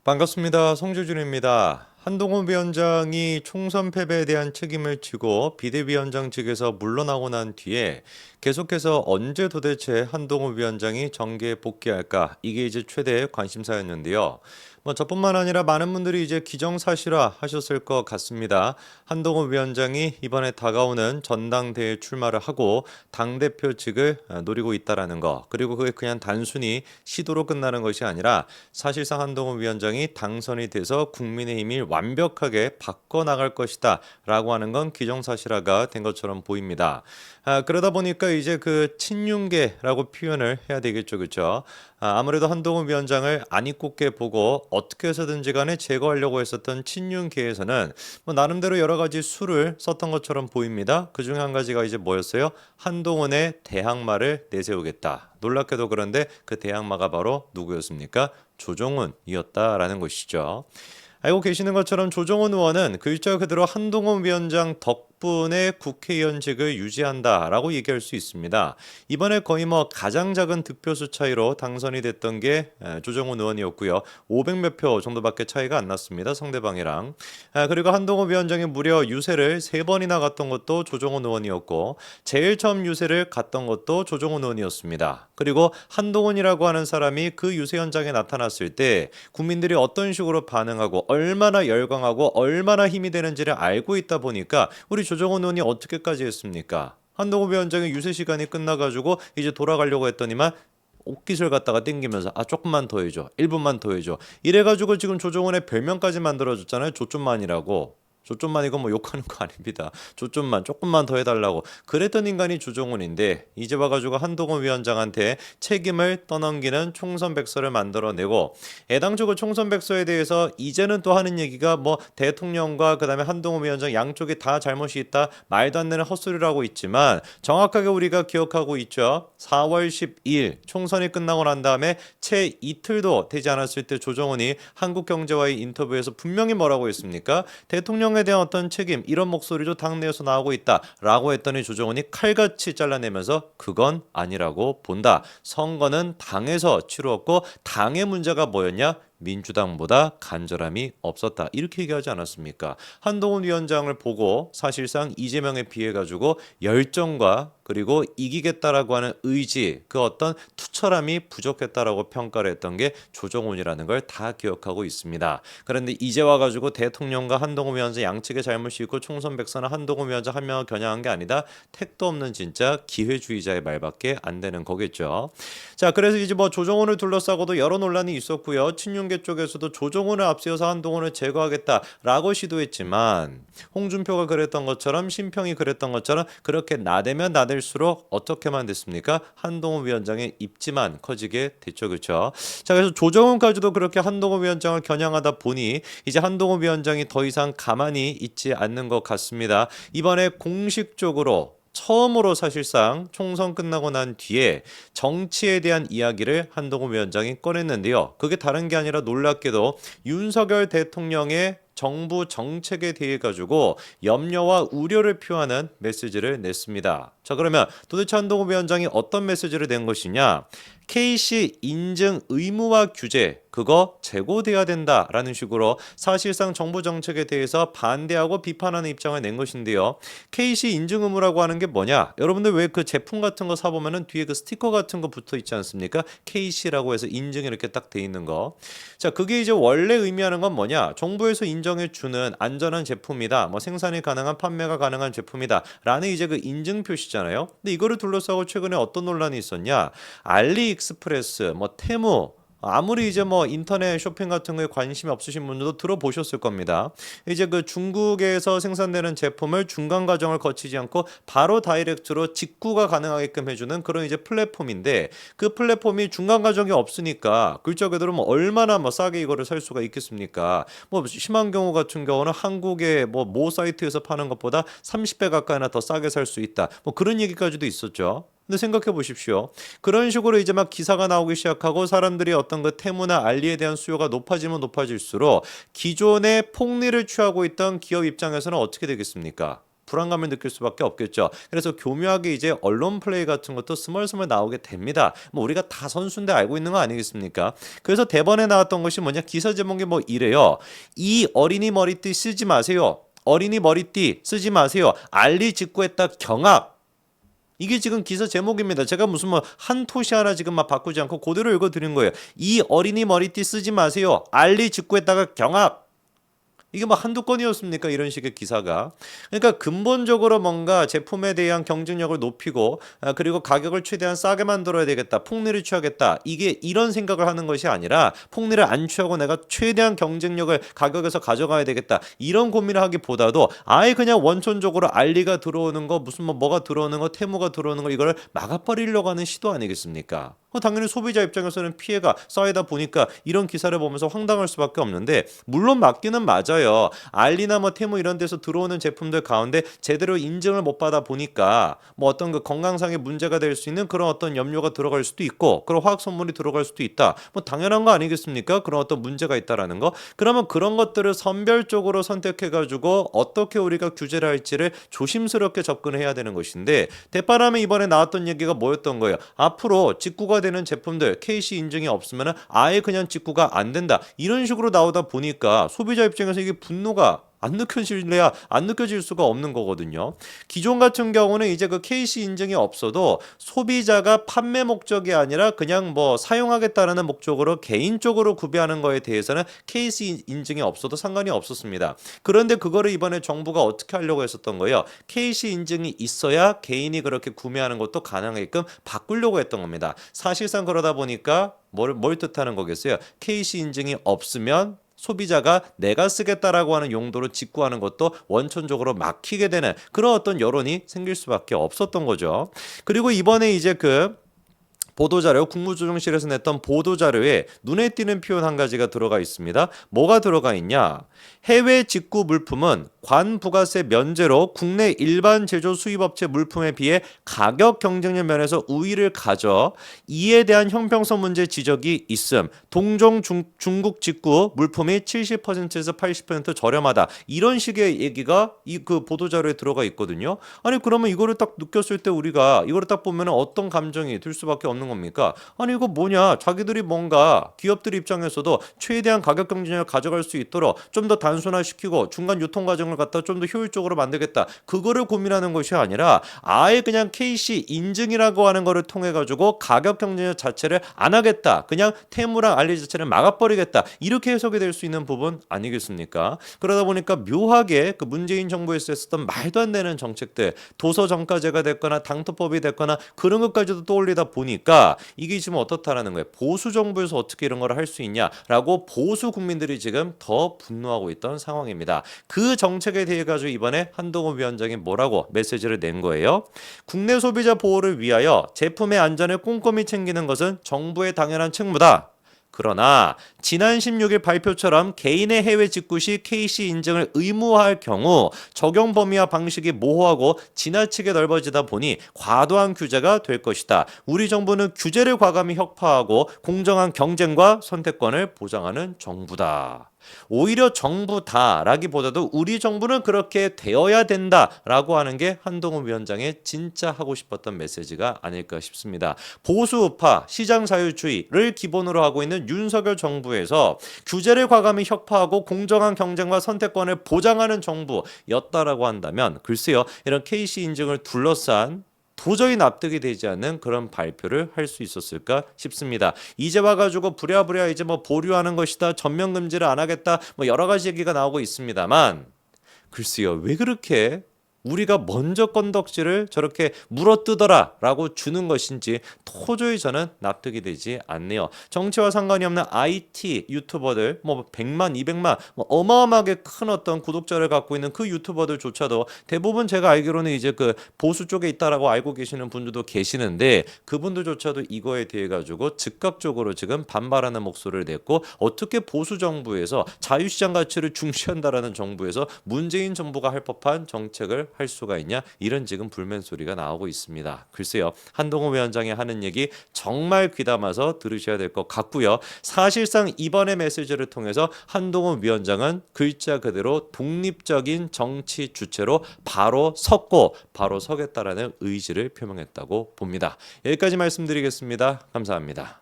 반갑습니다. 송주준입니다. 한동훈 위원장이 총선 패배에 대한 책임을 지고 비대위원장 측에서 물러나고 난 뒤에 계속해서 언제 도대체 한동훈 위원장이 정계에 복귀할까? 이게 이제 최대의 관심사였는데요. 저뿐만 아니라 많은 분들이 이제 기정사실화 하셨을 것 같습니다. 한동훈 위원장이 이번에 다가오는 전당대회 출마를 하고 당대표 측을 노리고 있다라는 거. 그리고 그게 그냥 단순히 시도로 끝나는 것이 아니라 사실상 한동훈 위원장이 당선이 돼서 국민의힘이 완벽하게 바꿔나갈 것이다 라고 하는 건 기정사실화가 된 것처럼 보입니다. 그러다 보니까 이제 그 친윤계라고 표현을 해야 되겠죠. 그렇죠? 아무래도 한동훈 위원장을 안 이꼽게 보고 어떻게 해서든지 간에 제거하려고 했었던 친윤계에서는 나름대로 여러 가지 수를 썼던 것처럼 보입니다. 그중에 한 가지가 이제 뭐였어요? 한동훈의 대항마를 내세우겠다. 놀랍게도 그런데 그 대항마가 바로 누구였습니까? 조정훈이었다라는 것이죠. 알고 계시는 것처럼 조정훈 의원은 글자 그대로 한동훈 위원장 덕분에 국회의원직을 유지한다라고 얘기할 수 있습니다. 이번에 거의 가장 작은 득표수 차이로 당선이 됐던 게 조정훈 의원이었고요. 500몇 표 정도밖에 차이가 안 났습니다. 상대방이랑. 그리고 한동훈 위원장이 무려 유세를 3번이나 갔던 것도 조정훈 의원이었고 제일 처음 유세를 갔던 것도 조정훈 의원이었습니다. 그리고 한동훈이라고 하는 사람이 그 유세 현장에 나타났을 때 국민들이 어떤 식으로 반응하고 얼마나 열광하고 얼마나 힘이 되는지를 알고 있다 보니까 우리 조정훈 의원이 어떻게까지 했습니까? 한동훈 위원장의 유세 시간이 끝나가지고 이제 돌아가려고 했더니만 옷깃을 갖다가 땡기면서 조금만 더 해줘 1분만 더 해줘 이래가지고 지금 조정훈의 별명까지 만들어줬잖아요. 조좀만이라고. 조좀만 이건 욕하는 거 아닙니다. 조좀만 조금만 더 해달라고 그랬던 인간이 조정훈인데 이제 와가지고 한동훈 위원장한테 책임을 떠넘기는 총선백서를 만들어내고 애당초 총선백서에 대해서 이제는 또 하는 얘기가 대통령과 그다음에 한동훈 위원장 양쪽이 다 잘못이 있다 말도 안 되는 헛소리라고 있지만 정확하게 우리가 기억하고 있죠. 4월 12일 총선이 끝나고 난 다음에 채 이틀도 되지 않았을 때 조정훈이 한국경제와의 인터뷰에서 분명히 뭐라고 했습니까? 대통령에 대한 어떤 책임 이런 목소리도 당내에서 나오고 있다라고 했더니 조정훈이 칼같이 잘라내면서 그건 아니라고 본다. 선거는 당에서 치루었고 당의 문제가 뭐였냐? 민주당보다 간절함이 없었다. 이렇게 얘기하지 않았습니까? 한동훈 위원장을 보고 사실상 이재명에 비해 가지고 열정과 그리고 이기겠다라고 하는 의지, 그 어떤 투철함이 부족했다라고 평가를 했던 게 조정훈이라는 걸 다 기억하고 있습니다. 그런데 이제 와가지고 대통령과 한동훈 위원장 양측의 잘못이 있고 총선 백서는 한동훈 위원장 한 명을 겨냥한 게 아니다. 택도 없는 진짜 기회주의자의 말밖에 안 되는 거겠죠. 자, 그래서 이제 조정훈을 둘러싸고도 여러 논란이 있었고요. 친윤계 쪽에서도 조정훈을 앞세워서 한동훈을 제거하겠다라고 시도했지만 홍준표가 그랬던 것처럼 심평이 그랬던 것처럼 그렇게 나대면 나댈수록 어떻게만 됐습니까? 한동훈 위원장의 입지만 커지게 됐죠. 그렇죠? 자, 그래서 조정훈까지도 그렇게 한동훈 위원장을 겨냥하다 보니 이제 한동훈 위원장이 더 이상 가만히 있지 않는 것 같습니다. 이번에 공식적으로 처음으로 사실상 총선 끝나고 난 뒤에 정치에 대한 이야기를 한동훈 위원장이 꺼냈는데요. 그게 다른 게 아니라 놀랍게도 윤석열 대통령의 정부 정책에 대해 가지고 염려와 우려를 표하는 메시지를 냈습니다. 자, 그러면 도대체 한동훈 위원장이 어떤 메시지를 낸 것이냐? KC 인증 의무화 규제 그거 재고돼야 된다라는 식으로 사실상 정부 정책에 대해서 반대하고 비판하는 입장을 낸 것인데요. KC 인증 의무라고 하는 게 뭐냐? 여러분들 왜 그 제품 같은 거 사보면은 뒤에 그 스티커 같은 거 붙어 있지 않습니까? KC라고 해서 인증이 이렇게 딱 돼 있는 거. 자, 그게 이제 원래 의미하는 건 뭐냐? 정부에서 인정해 주는 안전한 제품이다. 생산이 가능한 판매가 가능한 제품이다. 라는 이제 그 인증 표시잖아요. 근데 이거를 둘러싸고 최근에 어떤 논란이 있었냐? 알리익스프레스, 테무 아무리 이제 인터넷 쇼핑 같은 거에 관심이 없으신 분들도 들어보셨을 겁니다. 이제 그 중국에서 생산되는 제품을 중간 과정을 거치지 않고 바로 다이렉트로 직구가 가능하게끔 해주는 그런 이제 플랫폼인데 그 플랫폼이 중간 과정이 없으니까 글자 그대로 얼마나 싸게 이거를 살 수가 있겠습니까? 심한 경우 같은 경우는 한국의 모 사이트에서 파는 것보다 30배 가까이나 더 싸게 살 수 있다. 그런 얘기까지도 있었죠. 근데 생각해 보십시오. 그런 식으로 이제 기사가 나오기 시작하고 사람들이 어떤 그 테무나 알리에 대한 수요가 높아지면 높아질수록 기존의 폭리를 취하고 있던 기업 입장에서는 어떻게 되겠습니까? 불안감을 느낄 수밖에 없겠죠. 그래서 교묘하게 이제 언론 플레이 같은 것도 스멀스멀 나오게 됩니다. 뭐 우리가 다 선수인데 알고 있는 거 아니겠습니까? 그래서 대본에 나왔던 것이 뭐냐, 기사 제목이 뭐 이래요. 이 어린이 머리띠 쓰지 마세요. 어린이 머리띠 쓰지 마세요. 알리 직구했다 경악. 이게 지금 기사 제목입니다. 제가 무슨 뭐 한 토시 하나 지금 막 바꾸지 않고 그대로 읽어드린 거예요. 이 어린이 머리띠 쓰지 마세요. 알리 직구했다가 경악. 이게 뭐 한두 건이었습니까? 이런 식의 기사가. 그러니까 근본적으로 뭔가 제품에 대한 경쟁력을 높이고 그리고 가격을 최대한 싸게 만들어야 되겠다. 폭리를 취하겠다. 이게 이런 생각을 하는 것이 아니라 폭리를 안 취하고 내가 최대한 경쟁력을 가격에서 가져가야 되겠다. 이런 고민을 하기보다도 아예 그냥 원천적으로 알리가 들어오는 거, 무슨 뭐가 들어오는 거, 테무가 들어오는 거, 이걸 막아버리려고 하는 시도 아니겠습니까? 당연히 소비자 입장에서는 피해가 쌓이다 보니까 이런 기사를 보면서 황당할 수밖에 없는데, 물론 맞기는 맞아요. 알리나 뭐 테무 이런 데서 들어오는 제품들 가운데 제대로 인증을 못 받아 보니까 뭐 어떤 그 건강상의 문제가 될 수 있는 그런 어떤 염료가 들어갈 수도 있고 그런 화학 성분이 들어갈 수도 있다. 뭐 당연한 거 아니겠습니까? 그런 어떤 문제가 있다라는 거. 그러면 그런 것들을 선별적으로 선택해 가지고 어떻게 우리가 규제를 할지를 조심스럽게 접근해야 되는 것인데, 대바람에 이번에 나왔던 얘기가 뭐였던 거예요? 앞으로 직구가 되는 제품들 KC 인증이 없으면 아예 그냥 직구가 안 된다. 이런 식으로 나오다 보니까 소비자 입장에서 이게 분노가 안 느껴질래야 안 느껴질 수가 없는 거거든요. 기존 같은 경우는 이제 그 KC 인증이 없어도 소비자가 판매 목적이 아니라 그냥 뭐 사용하겠다라는 목적으로 개인적으로 구매하는 거에 대해서는 KC 인증이 없어도 상관이 없었습니다. 그런데 그거를 이번에 정부가 어떻게 하려고 했었던 거예요? KC 인증이 있어야 개인이 그렇게 구매하는 것도 가능하게끔 바꾸려고 했던 겁니다. 사실상 그러다 보니까 뭘 뜻하는 거겠어요? KC 인증이 없으면 소비자가 내가 쓰겠다라고 하는 용도로 직구하는 것도 원천적으로 막히게 되는 그런 어떤 여론이 생길 수밖에 없었던 거죠. 그리고 이번에 이제 그 보도자료, 국무조정실에서 냈던 보도자료에 눈에 띄는 표현 한 가지가 들어가 있습니다. 뭐가 들어가 있냐? 해외 직구 물품은 관부가세 면제로 국내 일반 제조 수입업체 물품에 비해 가격 경쟁력 면에서 우위를 가져 이에 대한 형평성 문제 지적이 있음. 동종 중국 직구 물품이 70%에서 80% 저렴하다. 이런 식의 얘기가 이 그 보도자료에 들어가 있거든요. 아니 그러면 이거를 딱 느꼈을 때 우리가 이거를 딱 보면 어떤 감정이 들 수밖에 없는 겁니까? 아니 이거 뭐냐? 자기들이 뭔가 기업들 입장에서도 최대한 가격 경쟁력을 가져갈 수 있도록 좀 더 단순화시키고 중간 유통 과정을 갖다 좀 더 효율적으로 만들겠다. 그거를 고민하는 것이 아니라 아예 그냥 KC 인증이라고 하는 거를 통해 가지고 가격 경쟁력 자체를 안 하겠다. 그냥 테무랑 알리 자체를 막아버리겠다. 이렇게 해석이 될 수 있는 부분 아니겠습니까? 그러다 보니까 묘하게 그 문재인 정부에서 했었던 말도 안 되는 정책들, 도서 정가제가 됐거나 당토법이 됐거나 그런 것까지도 떠올리다 보니까 이게 지금 어떻다라는 거예요. 보수 정부에서 어떻게 이런 걸 할 수 있냐라고 보수 국민들이 지금 더 분노하고 있던 상황입니다. 그 정책에 대해 가지고 이번에 한동훈 위원장이 뭐라고 메시지를 낸 거예요? 국내 소비자 보호를 위하여 제품의 안전을 꼼꼼히 챙기는 것은 정부의 당연한 책무다. 그러나 지난 16일 발표처럼 개인의 해외 직구 시 KC 인증을 의무화할 경우 적용 범위와 방식이 모호하고 지나치게 넓어지다 보니 과도한 규제가 될 것이다. 우리 정부는 규제를 과감히 혁파하고 공정한 경쟁과 선택권을 보장하는 정부다. 오히려 정부다라기보다도 우리 정부는 그렇게 되어야 된다라고 하는 게 한동훈 위원장의 진짜 하고 싶었던 메시지가 아닐까 싶습니다. 보수우파 시장 자유주의를 기본으로 하고 있는 윤석열 정부에서 규제를 과감히 혁파하고 공정한 경쟁과 선택권을 보장하는 정부였다라고 한다면 글쎄요, 이런 KC 인증을 둘러싼 도저히 납득이 되지 않는 그런 발표를 할 수 있었을까 싶습니다. 이제 와가지고 부랴부랴 이제 뭐 보류하는 것이다, 전면 금지를 안 하겠다, 뭐 여러 가지 얘기가 나오고 있습니다만 글쎄요, 왜 그렇게 우리가 먼저 건덕지를 저렇게 물어뜯어라 라고 주는 것인지 도저히 저는 납득이 되지 않네요. 정치와 상관이 없는 IT 유튜버들 뭐 100만 200만 뭐 어마어마하게 큰 어떤 구독자를 갖고 있는 그 유튜버들조차도 대부분 제가 알기로는 이제 그 보수 쪽에 있다라고 알고 계시는 분들도 계시는데 그분들조차도 이거에 대해 가지고 즉각적으로 지금 반발하는 목소리를 냈고, 어떻게 보수 정부에서 자유시장 가치를 중시한다라는 정부에서 문재인 정부가 할 법한 정책을 할 수가 있냐? 이런 지금 불멘 소리가 나오고 있습니다. 글쎄요. 한동훈 위원장이 하는 얘기 정말 귀담아서 들으셔야 될 것 같고요. 사실상 이번의 메시지를 통해서 한동훈 위원장은 글자 그대로 독립적인 정치 주체로 바로 섰고 바로 서겠다라는 의지를 표명했다고 봅니다. 여기까지 말씀드리겠습니다. 감사합니다.